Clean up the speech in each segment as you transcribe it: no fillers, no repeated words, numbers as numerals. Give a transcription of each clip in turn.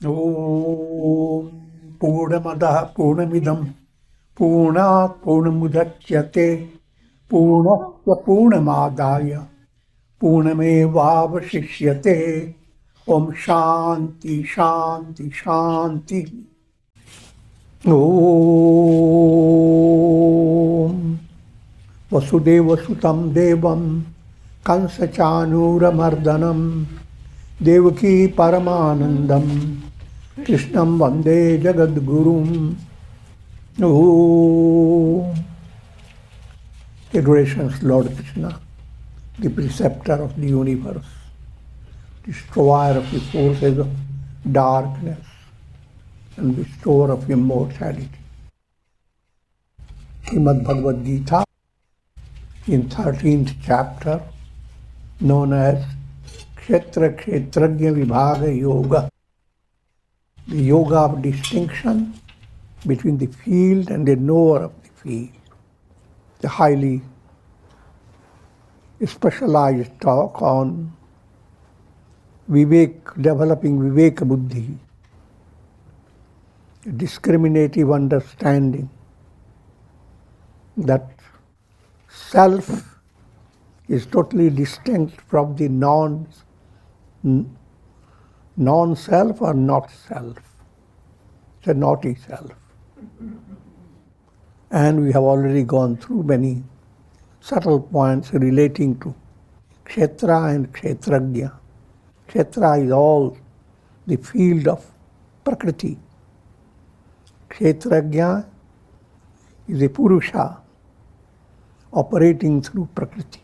ॐ पूर्णमदः पूर्णमिदं पूर्णात् पूर्णमुदच्यते पूर्णस्य पूर्णमादाय पूर्णमेवावशिष्यते। ॐ शान्ति शान्ति शान्ति। ॐ वसुदेवसुतं देवं कंसचाणूरमर्दनं देवकी परमानन्दं कृष्णं वन्दे जगद्गुरुम्। Adorations, Lord Krishna, the preceptor of the universe, destroyer of the forces of darkness and bestower of immortality. Srimad Bhagavad Gita, in 13th chapter, known as Kshetra Kshetrajna Vibhaga Yoga, the yoga of distinction between the field and the knower of the field. The highly specialized talk on developing Viveka Buddhi, a discriminative understanding that self is totally distinct from the non-self or not self. It's a naughty self. And we have already gone through many subtle points relating to Kshetra and Kshetrajna. Kshetra is all the field of Prakriti. Kshetrajna is a Purusha operating through Prakriti.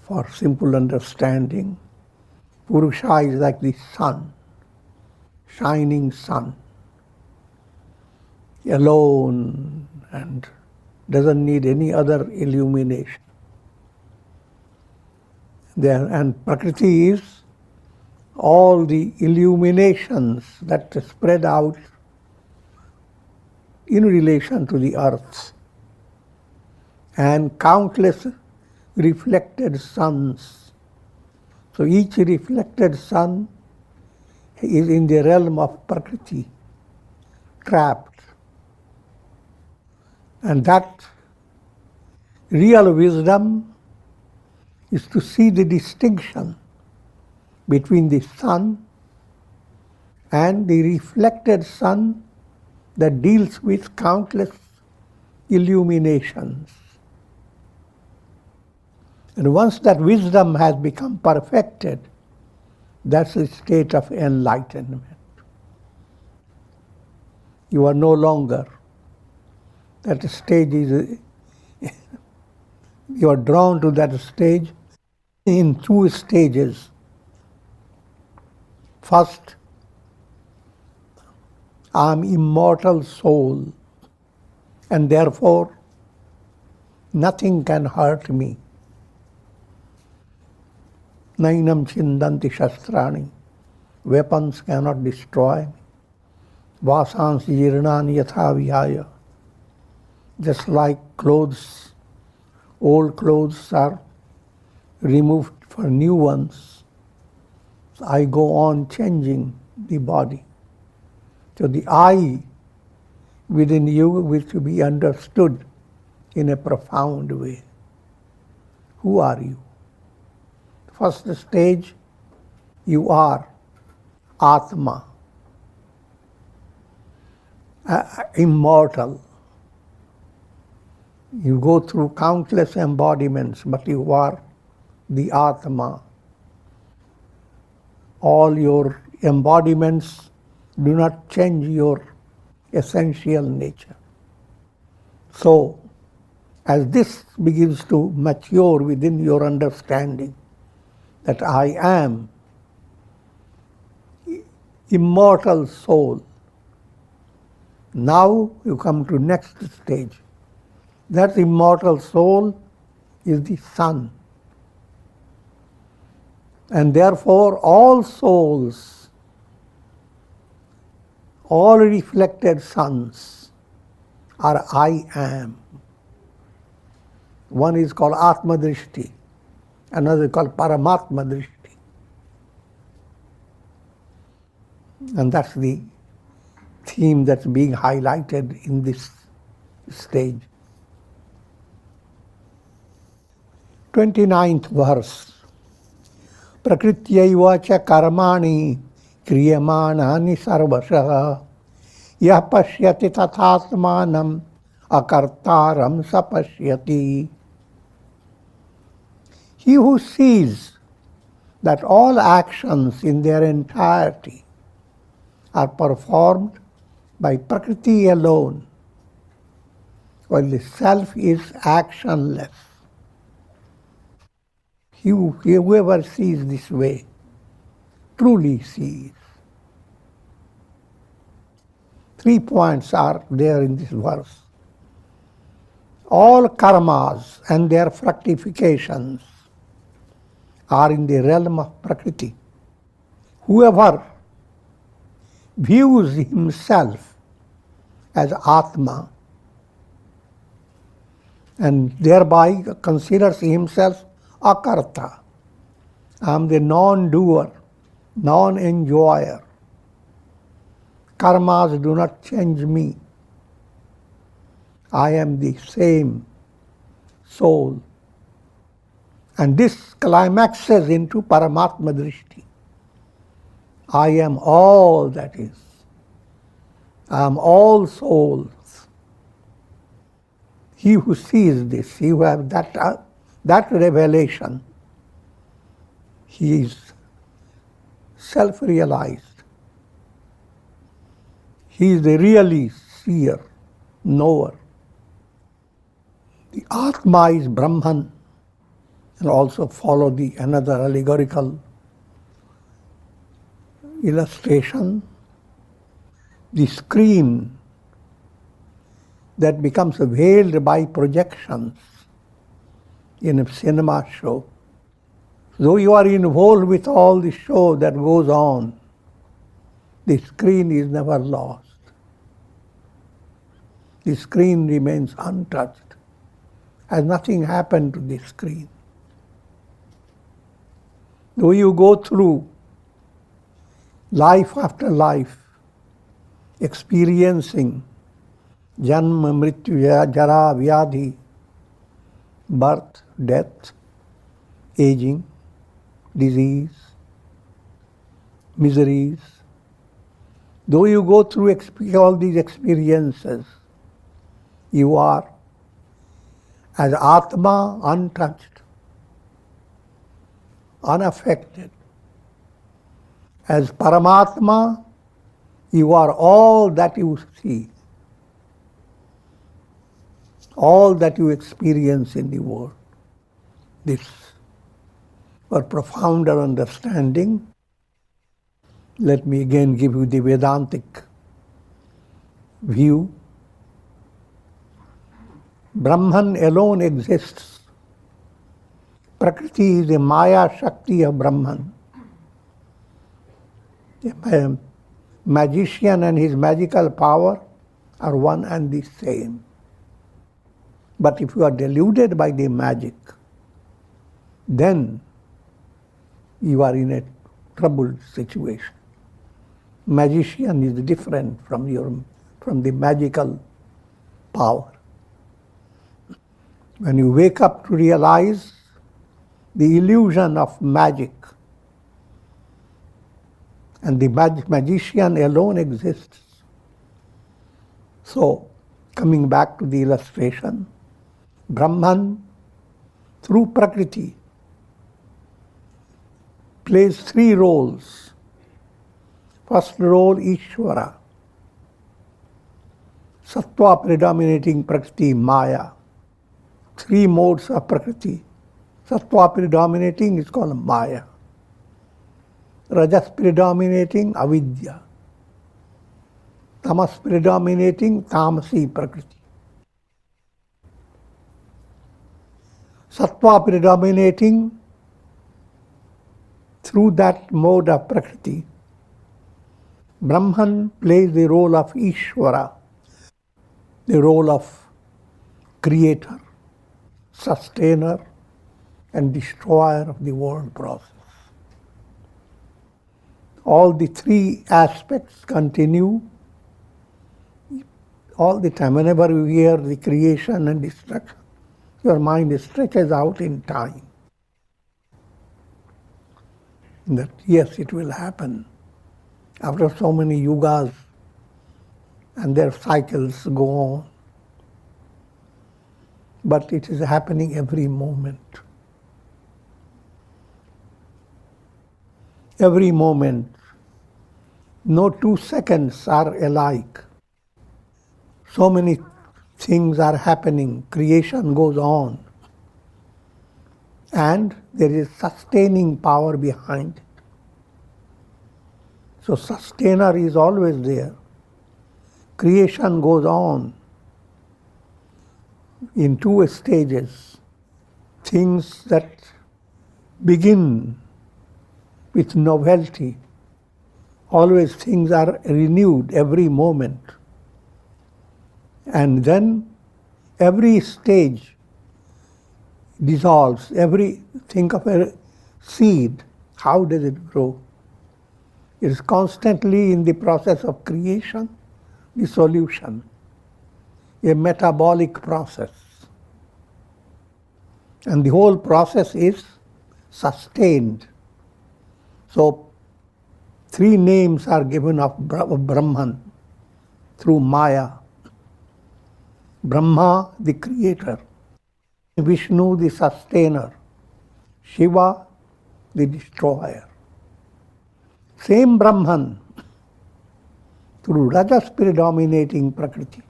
For simple understanding, Purusha is like the sun, shining sun, alone and doesn't need any other illumination. And Prakriti is all the illuminations that spread out in relation to the earth, and countless reflected suns. So each reflected sun is in the realm of Prakriti, trapped. And that real wisdom is to see the distinction between the sun and the reflected sun that deals with countless illuminations. And once that wisdom has become perfected, that's a state of enlightenment. You are no longer, that stage is, you are drawn to that stage in two stages. First, I am immortal soul, and therefore nothing can hurt me. Nainam chindanti shastrani, weapons cannot destroy me. Vasans jirnani yatha vihaya. Just like clothes, old clothes are removed for new ones, so I go on changing the body. So the I within you will to be understood in a profound way. Who are you? First stage, you are Atma, immortal. You go through countless embodiments, but you are the Atma. All your embodiments do not change your essential nature. So, as this begins to mature within your understanding that I am immortal soul, now you come to next stage. That immortal soul is the sun. And therefore all souls, all reflected suns are I am. One is called Atma Drishti, another is called Paramatma Drishti. And that's the theme that's being highlighted in this stage. 29th verse. Prakrityaiva cha karmani kriyamanani sarvasah yah pashyati tathatmanam akartaram sapashyati. He who sees that all actions in their entirety are performed by Prakriti alone, while the self is actionless. Whoever sees this way truly sees. 3 points are there in this verse. All karmas and their fructifications are in the realm of Prakriti. Whoever views himself as Atma and thereby considers himself akarta, I am the non-doer, non-enjoyer. Karmas do not change me. I am the same soul. And this climaxes into Paramatma Drishti. I am all that is. I am all souls. He who sees this, he who has that revelation, he is self-realized. He is the really seer, knower. The Atma is Brahman. And also follow the another allegorical illustration. The screen that becomes veiled by projections in a cinema show. Though you are involved with all the show that goes on, the screen is never lost. The screen remains untouched, as nothing happened to the screen. Though you go through life after life, experiencing janma, mrityu, jara, vyadhi, birth, death, aging, disease, miseries, though you go through all these experiences, you are as Atma untouched, unaffected. As Paramatma, you are all that you see, all that you experience in the world. This, for profounder understanding, let me again give you the Vedantic view. Brahman alone exists. Prakriti is the Maya Shakti of Brahman. A magician and his magical power are one and the same. But if you are deluded by the magic, then you are in a troubled situation. Magician is different from the magical power. When you wake up to realize the illusion of magic, and the magician alone exists. So, coming back to the illustration, Brahman, through Prakriti, plays 3 roles. First role, Ishvara. Sattva predominating Prakriti, Maya. 3 modes of Prakriti. Sattva predominating is called Maya. Rajas predominating, Avidya. Tamas predominating, Tamasi Prakriti. Sattva predominating through that mode of Prakriti. Brahman plays the role of Ishvara, the role of creator, sustainer, and destroyer of the world process. all the three aspects continue all the time. Whenever you hear the creation and destruction, your mind stretches out in time. That yes, it will happen. After so many yugas and their cycles go on. But it is happening every moment. Every moment. No 2 seconds are alike. So many things are happening. Creation goes on. And there is sustaining power behind it. So sustainer is always there. Creation goes on in 2 stages. Things that begin with novelty. Always things are renewed every moment. And then every stage dissolves. Think of a seed. How does it grow? It is constantly in the process of creation, dissolution, a metabolic process. And the whole process is sustained. So 3 names are given of Brahman through Maya. Brahma, the creator. Vishnu, the sustainer. Shiva, the destroyer. Same Brahman, through Rajas predominating Prakriti,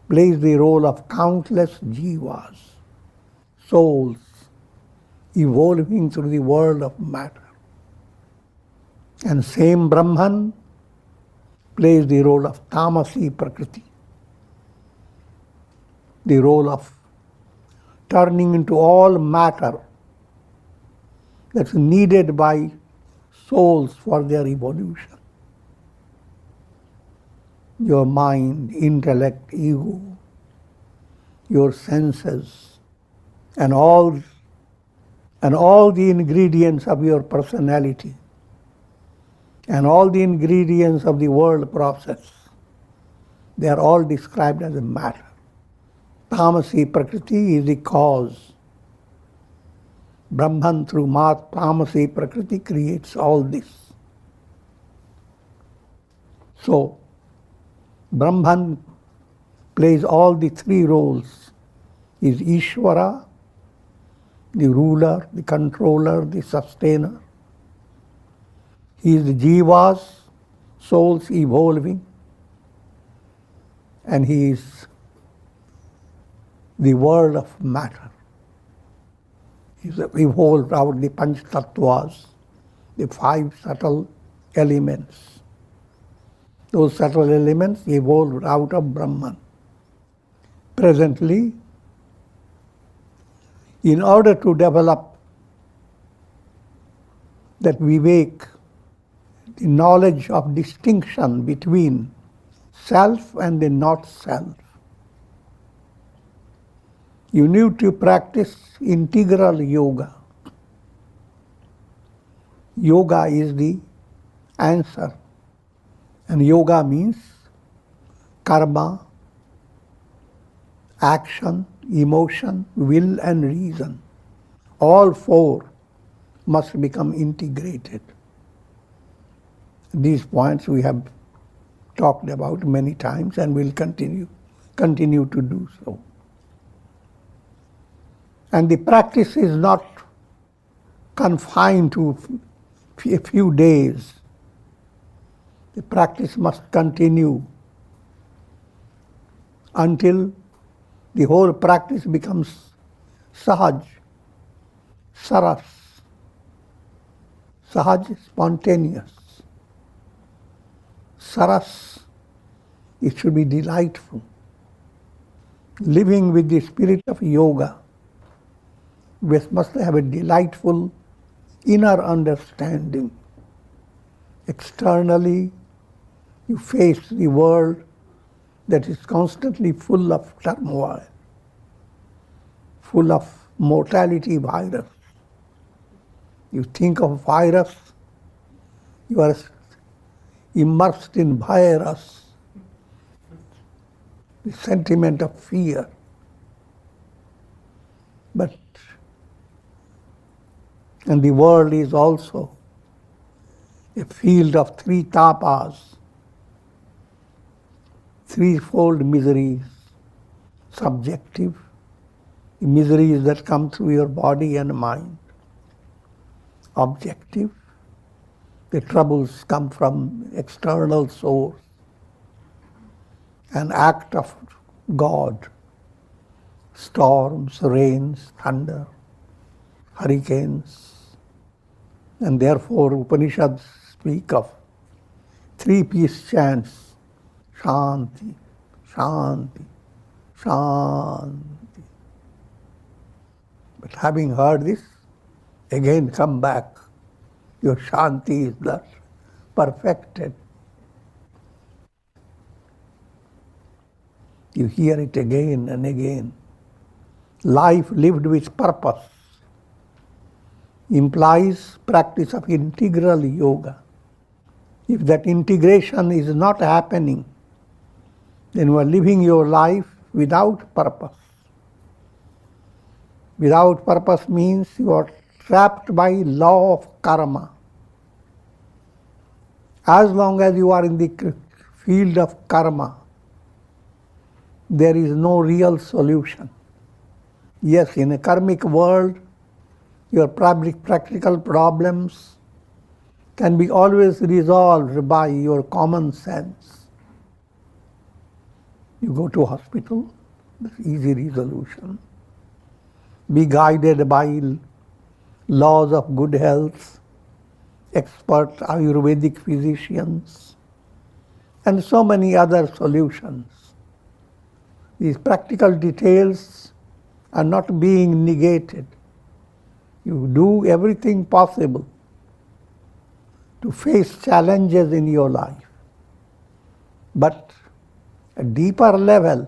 plays the role of countless jivas, souls, evolving through the world of matter. And same Brahman plays the role of tamasi Prakriti, the role of turning into all matter that's needed by souls for their evolution. Your mind, intellect, ego, your senses, and all the ingredients of your personality, and all the ingredients of the world process, they are all described as a matter. Tamasi Prakriti is the cause. Brahman through Tamasi Prakriti creates all this. So, Brahman plays all the 3 roles. He is Ishvara, the ruler, the controller, the sustainer. He is the jivas, souls evolving. And he is the world of matter. He evolved out the Panch Tattvas, the 5 subtle elements. Those subtle elements evolved out of Brahman. Presently, in order to develop that vivek, the knowledge of distinction between self and the not self, you need to practice integral yoga. Yoga is the answer. And yoga means karma, action, emotion, will and reason. All 4 must become integrated. These points we have talked about many times and will continue to do so. And the practice is not confined to a few days. The practice must continue until the whole practice becomes sahaj, saras. Sahaj, spontaneous. Saras, it should be delightful. Living with the spirit of yoga, we must have a delightful inner understanding. Externally, you face the world that is constantly full of turmoil, full of mortality virus. You think of virus, You are immersed in virus, the sentiment of fear. And the world is also a field of three tapas, threefold miseries: subjective, the miseries that come through your body and mind; objective, the troubles come from external source; an act of God, storms, rains, thunder, hurricanes. And therefore Upanishads speak of three-piece chants: Shanti, Shanti, Shanti. But having heard this, again come back. Your Shanti is thus perfected. You hear it again and again. Life lived with purpose implies practice of integral yoga. If that integration is not happening, then you are living your life without purpose. Without purpose means you are trapped by law of karma. As long as you are in the field of karma, there is no real solution. Yes, in a karmic world, your practical problems can be always resolved by your common sense. You go to hospital, easy resolution. Be guided by laws of good health, expert Ayurvedic physicians, and so many other solutions. These practical details are not being negated. You do everything possible to face challenges in your life. But at a deeper level,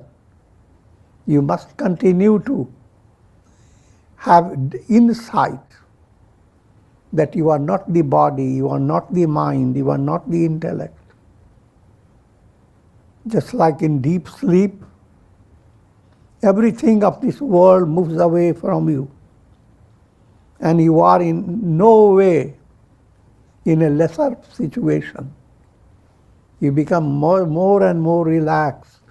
you must continue to have insight that you are not the body, you are not the mind, you are not the intellect. Just like in deep sleep, everything of this world moves away from you, and you are in no way in a lesser situation. You become more and more relaxed.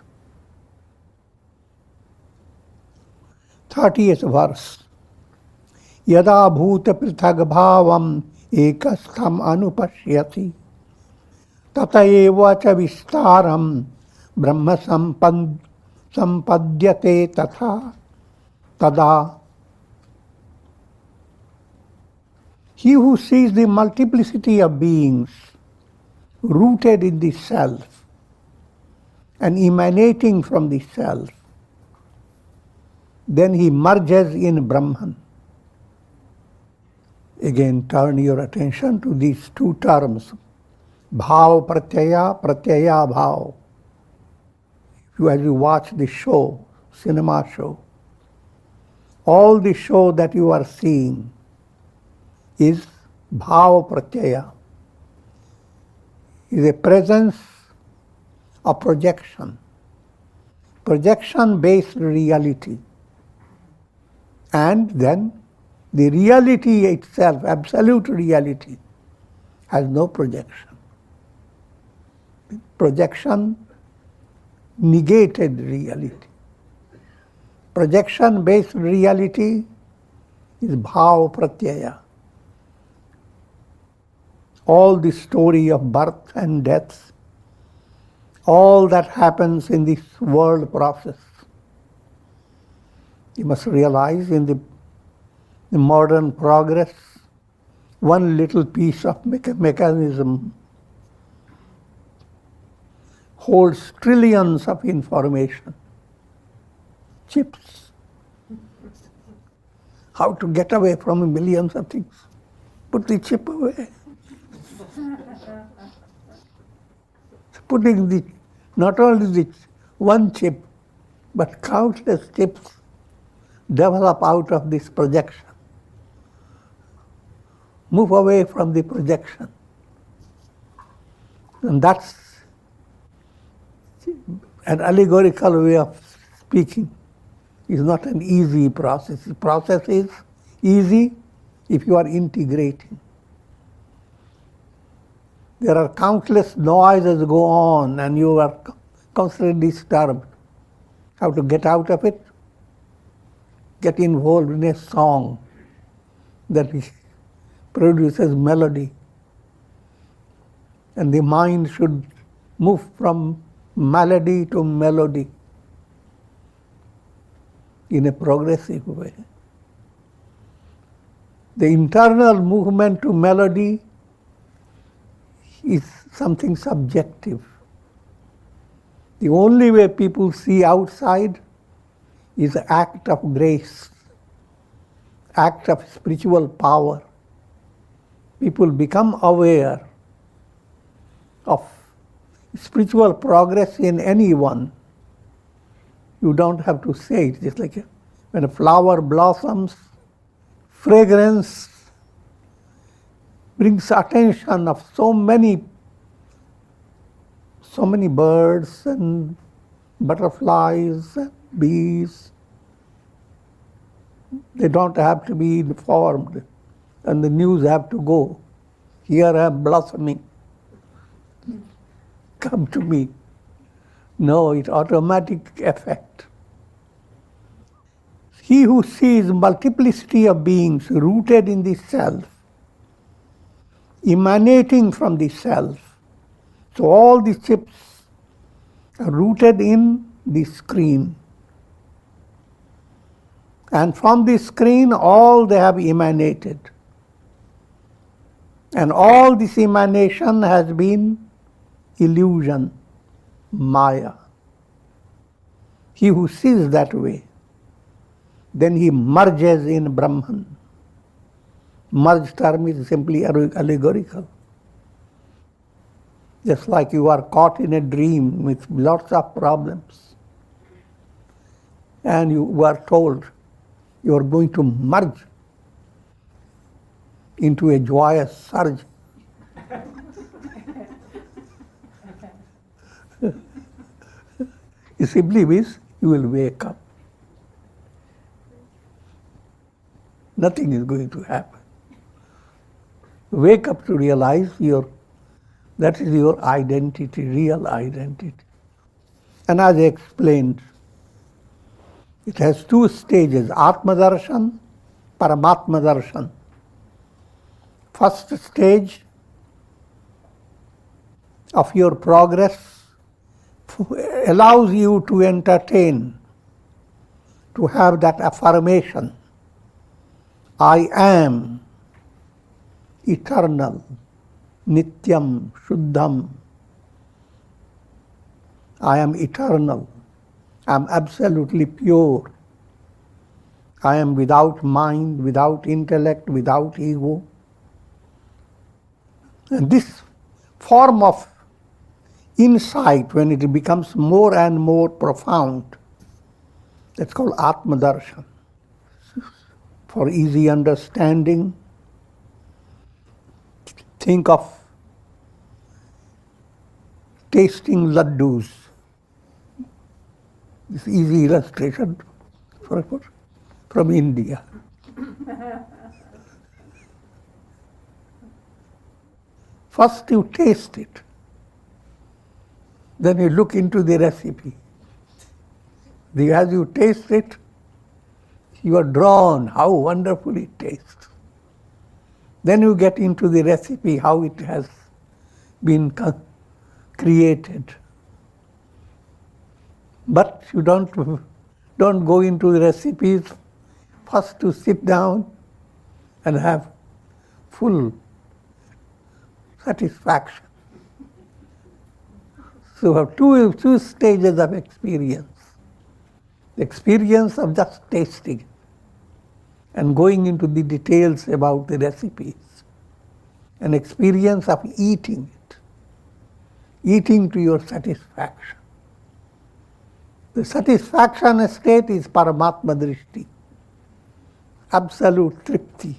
30th verse. Yada bhuta prithag bhavam ekastham anupashyati tata eva cha vistaram brahma sampadyate tatha tada. He who sees the multiplicity of beings rooted in the self and emanating from the self, then he merges in Brahman. Again, turn your attention to these two terms, bhav pratyaya, pratyaya bhav. As you watch the show, cinema show, all the show that you are seeing is bhav pratyaya, is a presence of projection, projection-based reality. And then the reality itself, absolute reality, has no projection. Projection negated reality. Projection-based reality is bhav pratyaya. All the story of birth and death, all that happens in this world process. You must realize in the modern progress, one little piece of mechanism holds trillions of information. Chips. How to get away from millions of things. Put the chip away. Putting not only the one chip, but countless chips develop out of this projection. Move away from the projection. And that's an allegorical way of speaking. It's not an easy process. The process is easy if you are integrating. There are countless noises go on and you are constantly disturbed. How to get out of it? Get involved in a song that produces melody. And the mind should move from melody to melody in a progressive way. The internal movement to melody is something subjective. The only way people see outside is an act of grace, act of spiritual power. People become aware of spiritual progress in anyone. You don't have to say it. Just like when a flower blossoms, fragrance brings attention of so many birds and butterflies and bees. They don't have to be informed, and the news have to go. Here I am blossoming. Come to me. No, it's automatic effect. He who sees multiplicity of beings rooted in the self, emanating from the self. So all the chips are rooted in the screen. And from the screen, all they have emanated. And all this emanation has been illusion, Maya. He who sees that way, then he merges in Brahman. Merge term is simply allegorical. Just like you are caught in a dream with lots of problems, and you are told you are going to merge into a joyous surge. It simply means you will wake up. Nothing is going to happen. Wake up to realize that is your identity, real identity. And as I explained, it has two stages, Atma Darshan, Paramatma Darshan. First stage of your progress allows you to entertain, to have that affirmation, I am eternal, nityam, shuddham. I am eternal. I am absolutely pure. I am without mind, without intellect, without ego. And this form of insight, when it becomes more and more profound, that's called Atma Darshan. For easy understanding, think of tasting laddus. This easy illustration from India. First you taste it, then you look into the recipe. As you taste it, you are drawn how wonderful it tastes. Then you get into the recipe, how it has been created. But you don't go into the recipes. First to sit down and have full satisfaction. So we have two stages of experience. The experience of just tasting and going into the details about the recipes. An experience of eating it, eating to your satisfaction. The satisfaction state is Paramatma Drishti, absolute tripti.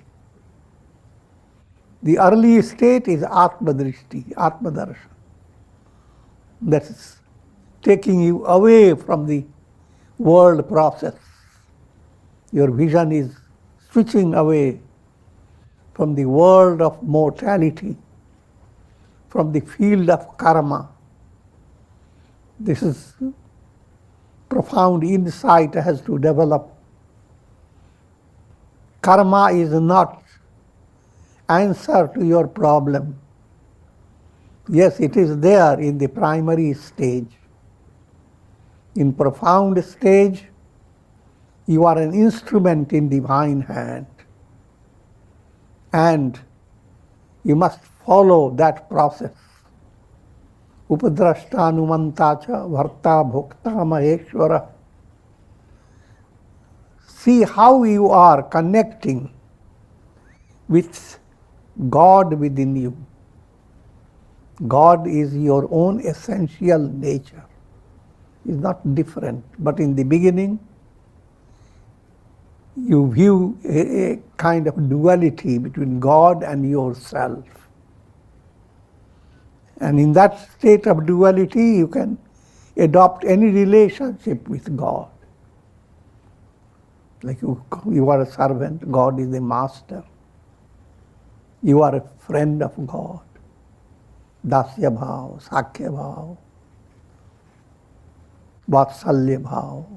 The early state is Atma Drishti, Atma Darshan. That's taking you away from the world process. Your vision is switching away from the world of mortality, from the field of karma. This is profound insight has to develop. Karma is not answer to your problem. Yes, it is there in the primary stage. In profound stage, you are an instrument in divine hand. And you must follow that process. Upadrashta anumantacha varta bhokta maheshwara. See how you are connecting with God within you. God is your own essential nature. It's not different. But in the beginning, you view a kind of duality between God and yourself. And in that state of duality, you can adopt any relationship with God. Like you are a servant, God is a master. You are a friend of God. Dasya bhav, sakhya bhav, vatsalya bhav,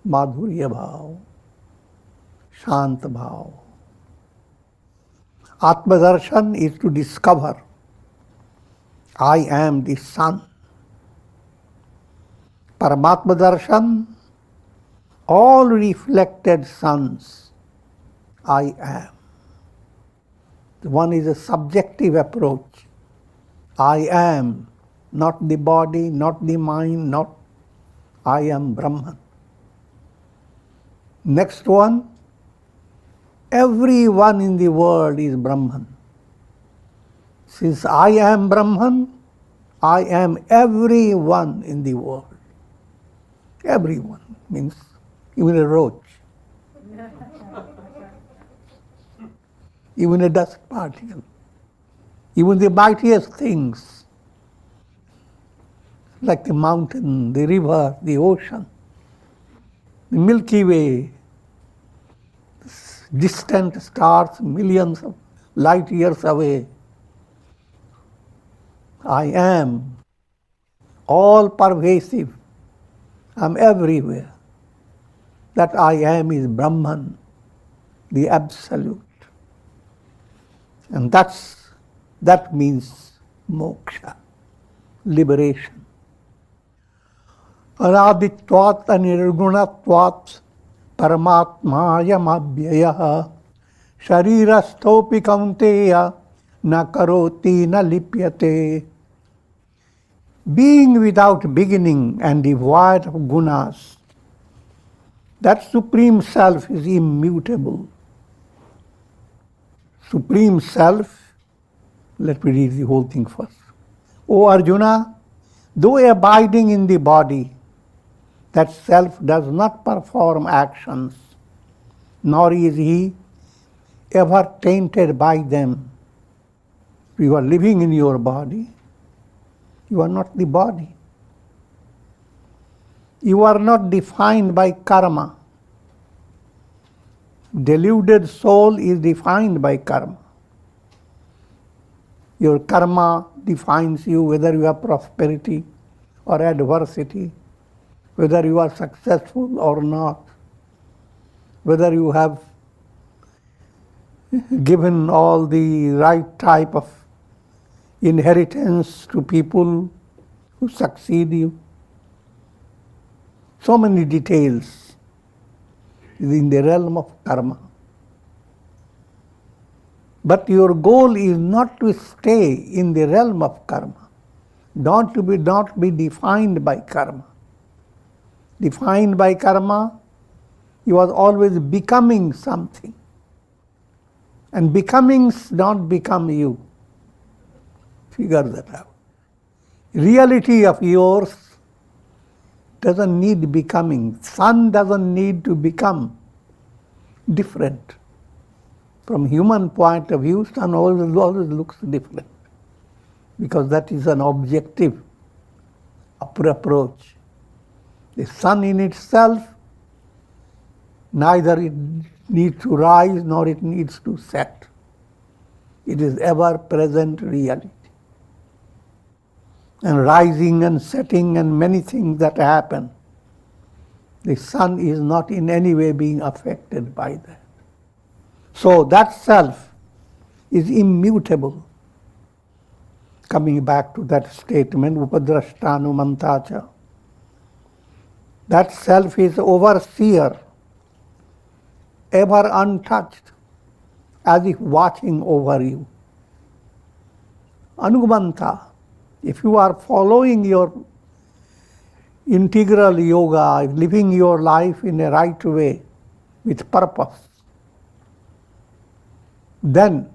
madhurya bhav, shant bhav. Atmadarshan is to discover I am the sun. Paramatma darshan, all reflected suns, I am. One is a subjective approach. I am, not the body, not the mind, not I am Brahman. Next one, everyone in the world is Brahman. Since I am Brahman, I am everyone in the world. Everyone means even a roach, even a dust particle, even the mightiest things like the mountain, the river, the ocean, the Milky Way, distant stars millions of light years away. I am all pervasive. I am everywhere. That I am is Brahman, the Absolute. And that means moksha, liberation. Anaditvat anirgunatvat paramatmayam abhyayah sharirasthopi kaunteya na karoti na lipyate. Being without beginning and devoid of gunas, that Supreme Self is immutable. Supreme Self, let me read the whole thing first. O Arjuna, though abiding in the body, that Self does not perform actions, nor is he ever tainted by them. You are living in your body. You are not the body. You are not defined by karma. Deluded soul is defined by karma. Your karma defines you, whether you have prosperity or adversity, whether you are successful or not, whether you have given all the right type of inheritance to people who succeed you. So many details is in the realm of karma. But your goal is not to stay in the realm of karma. Not be defined by karma. Defined by karma, you are always becoming something. And becomings don't become you. Figure that out. Reality of yours doesn't need becoming. Sun doesn't need to become different. From human point of view, sun always looks different, because that is an objective approach. The sun in itself, neither it needs to rise nor it needs to set. It is ever-present reality. And rising and setting and many things that happen, the sun is not in any way being affected by that. So that self is immutable. Coming back to that statement, upadrashtanumantacha. That self is overseer, ever untouched, as if watching over you. Anugmanta, if you are following your integral yoga, living your life in a right way, with purpose, then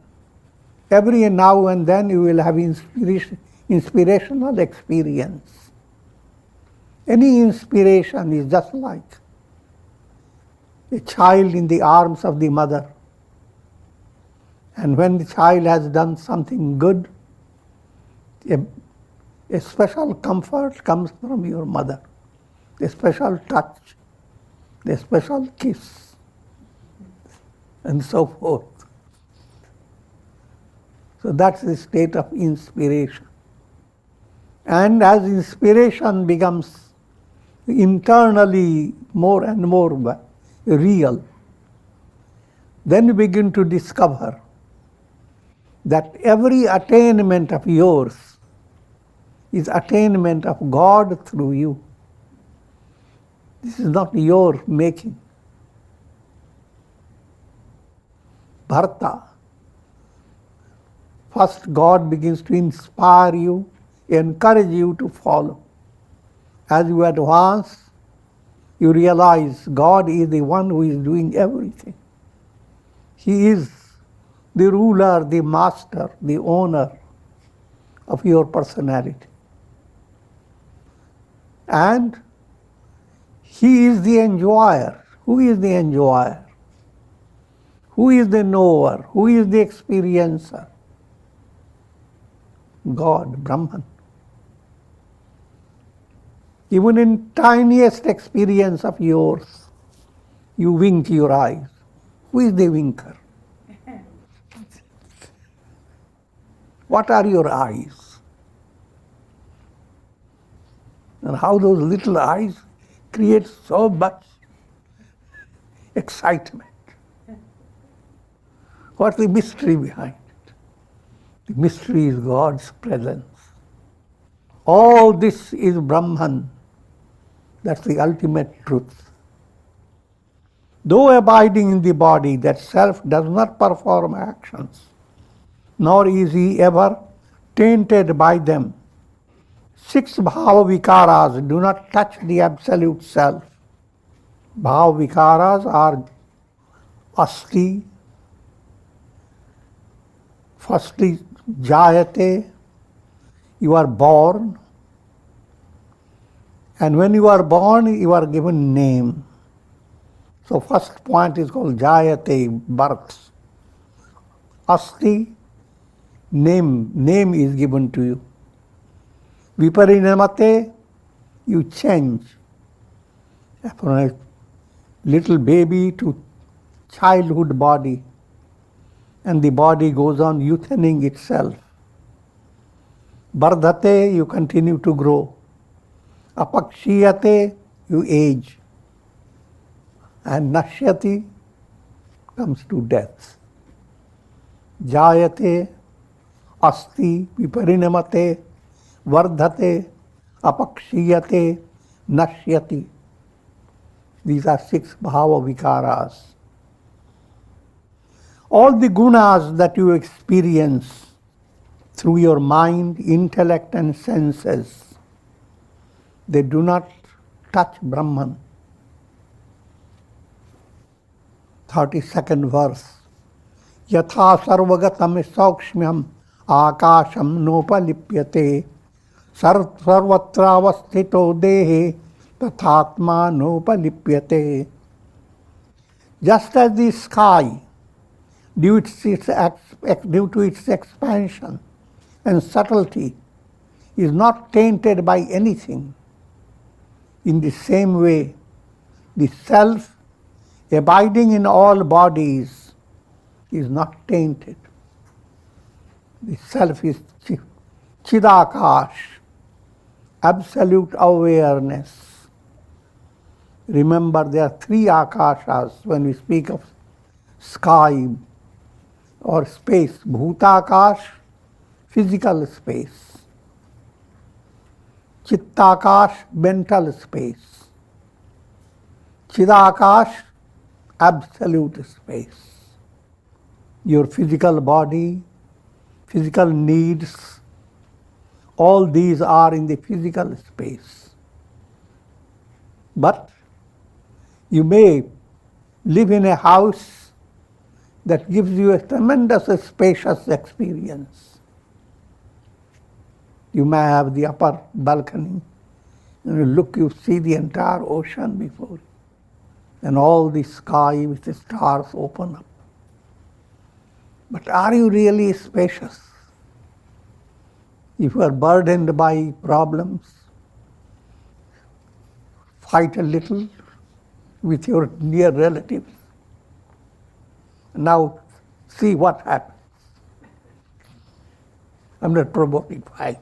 every now and then you will have inspirational experience. Any inspiration is just like a child in the arms of the mother. And when the child has done something good, a special comfort comes from your mother, a special touch, a special kiss, and so forth. So that's the state of inspiration. And as inspiration becomes internally more and more real, then you begin to discover that every attainment of yours is attainment of God through you. This is not your making. Bharta. First, God begins to inspire you, encourage you to follow. As you advance, you realize God is the one who is doing everything. He is the ruler, the master, the owner of your personality. And He is the enjoyer. Who is the enjoyer? Who is the knower? Who is the experiencer? God, Brahman. Even in tiniest experience of yours, you wink your eyes. Who is the winker? What are your eyes? And how those little eyes create so much excitement. What's the mystery behind it? The mystery is God's presence. All this is Brahman. That's the ultimate truth. Though abiding in the body, that self does not perform actions, nor is he ever tainted by them. 6 bhava vikaras do not touch the absolute self. Bhava vikaras are asti, firstly jayate, you are born, and when you are born, you are given name. So first point is called jayate, birth. Asti, name is given to you. Viparinamate, you change from a little baby to childhood body, and the body goes on youthening itself. Vardhate, you continue to grow. Apakshiyate, you age. And nashyati comes to death. Jayate, asti, viparinamate, vardhate, apakshiyate, nashyati. These are 6 bhava vikaras. All the gunas that you experience through your mind, intellect and senses, they do not touch Brahman. 32nd verse. Yatha sarvagatam saukshmyam akasham nopalipyate sarvatra avasthito dehe tathatma nopalipyate. Just as the sky, due to its expansion and subtlety, is not tainted by anything. In the same way, the self abiding in all bodies is not tainted. The self is Chidakash, absolute awareness. Remember, there are three akashas when we speak of sky or space. Bhutakash, physical space. Chittakash, mental space. Chidakash, absolute space. Your physical body, physical needs, all these are in the physical space. But you may live in a house that gives you a tremendous spacious experience. You may have the upper balcony, and you look, you see the entire ocean before you, and all the sky with the stars open up. But are you really spacious? If you are burdened by problems, fight a little with your near relatives. Now see what happens. I'm not provoking fight.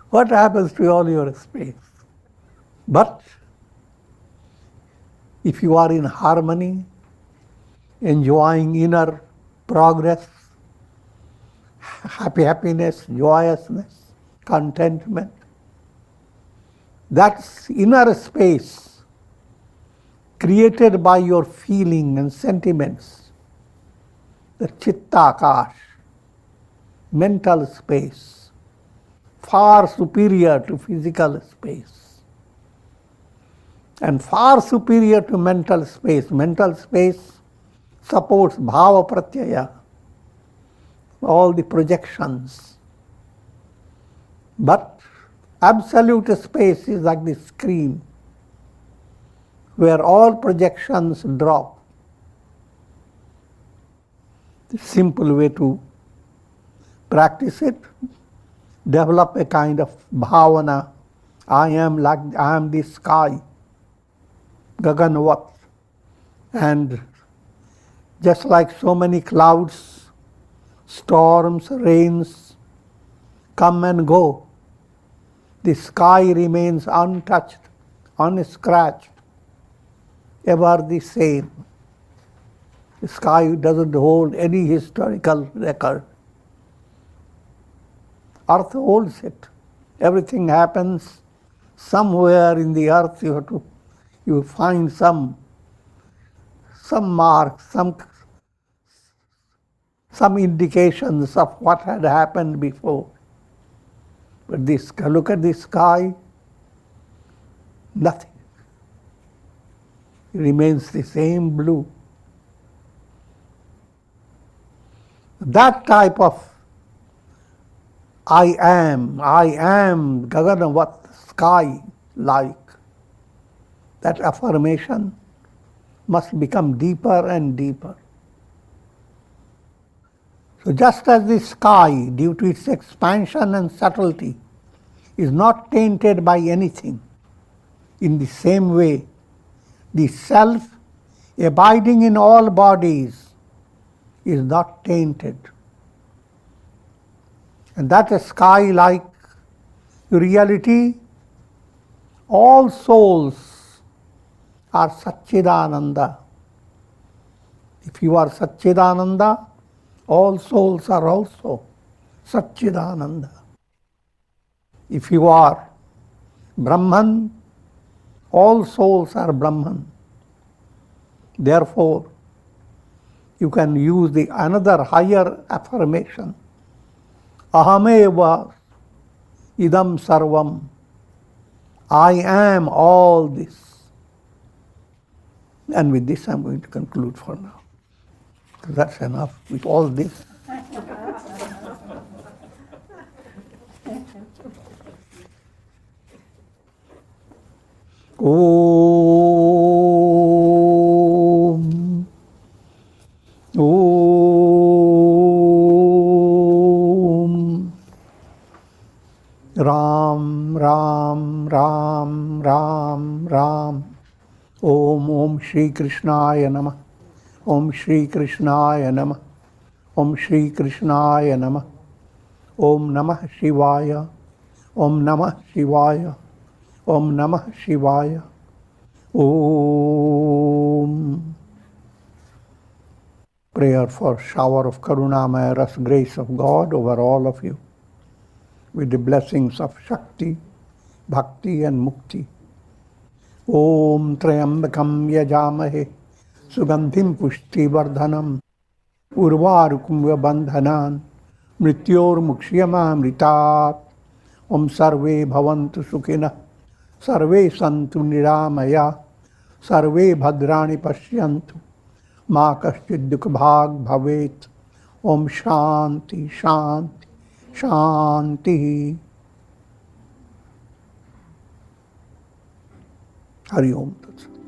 What happens to all your space? But if you are in harmony, enjoying inner progress, happiness, joyousness, contentment, that's inner space created by your feeling and sentiments, the chittakash, mental space, far superior to physical space, and far superior to mental space. Mental space supports bhava pratyaya, all the projections. But absolute space is like the screen where all projections drop. The simple way to practice it, develop a kind of bhavana. I am the sky, Gaganvat. And just like so many clouds, storms, rains come and go, the sky remains untouched, unscratched, ever the same. The sky doesn't hold any historical record. Earth holds it. Everything happens somewhere in the earth. You find some marks, some indications of what had happened before. But look at the sky, nothing. It remains the same blue. That type of I am Gaganavat, sky-like, that affirmation must become deeper and deeper. So just as the sky, due to its expansion and subtlety, is not tainted by anything, in the same way, the self abiding in all bodies is not tainted. And that sky-like reality, all souls are Satchidananda. If you are Satchidananda, all souls are also Satchidananda. If you are Brahman, all souls are Brahman. Therefore, you can use the another higher affirmation. Ahameva idam sarvam. I am all this. And with this I'm going to conclude for now. That's enough with all this. Om. Om. Ram Ram Ram Ram Ram. Om Om Shri कृष्णाय नमः। ओम श्री कृष्णाय नमः। ओम श्री कृष्णाय नमः। ओम नमः शिवाय। ओम नमः शिवाय। ओम नमः शिवाय। ओम। Prayer for shower of Karunamaya Ras grace of God over all of you, with the blessings of Shakti, Bhakti and Mukti. Om Trayambakam Yajamahe Sugandhim Pushti Vardhanam Urvarukum Bandhanan Mrityor Mukshyamamritat. Om Sarve Bhavantu Sukhina Sarve Santu Niramaya Sarve Bhadrani Pashyantu Ma Kaschid Dukh Bhag Bhavet. Om Shanti Shanti Shanti. Hari Om Tat Sat.